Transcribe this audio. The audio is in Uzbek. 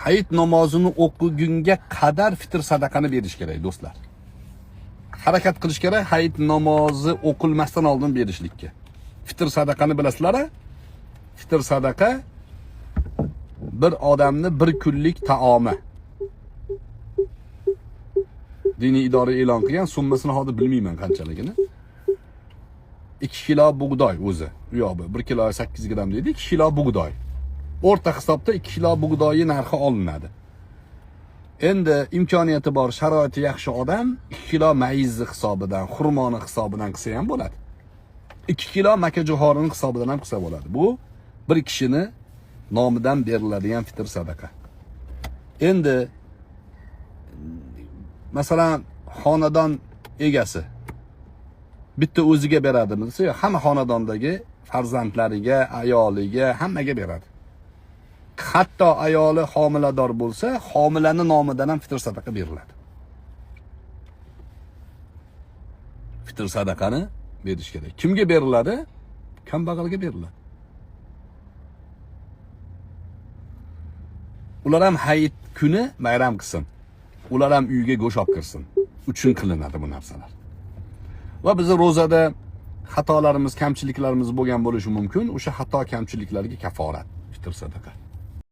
hayit namozini o'qigunga qadar fitr sadaqani berish kerak do'stlar. Harakat qilish kerak hayit namozi o'qilmasdan oldin berishlikka. Fitr sadaqani bilasizlar-a? Fitr sadaqa bir odamni bir kunlik taomi. Diniy idora e'lon qilgan, summasini hozir bilmayman qanchaligini. 2 kilo bug'doy o'zi. U yo'q, 1 kilo 8 gram deydi, 2 kilo bug'doy. O'rta hisobda 2 kilo bug'doyi narxi olinadi. Endi imkoniyati bor, sharoiti yaxshi odam 2 kilo mayizni hisobidan, xurmoni hisobidan qilsa ham bo'ladi. 2 kilo makajo'xorini hisobidan ham qilsa bo'ladi. Bu bir kishini nomidan beriladigan fitr sadaqa. Endi masalan xonadon egasi bitta o'ziga beradimi desa, hamma xonadondagi farzandlariga, ayoliga, hammaga beradi. Hatto ayoli homilador bo'lsa, homilani nomidan ham fitr sadaqa beriladi. Fitr sadaqani berish kerak. Kimga beriladi? Kambag'alga beriladi. Ular ham hayit kuni bayram qilsin. Ular ham uyga go'sht olib kirsin. Uchun qilinadi bu narsalar. Va biz ro'zada xatolarimiz, kamchiliklarimiz bo'lgan bo'lishi mumkin. O'sha xato kamchiliklarga kaforat fitr sadaqa.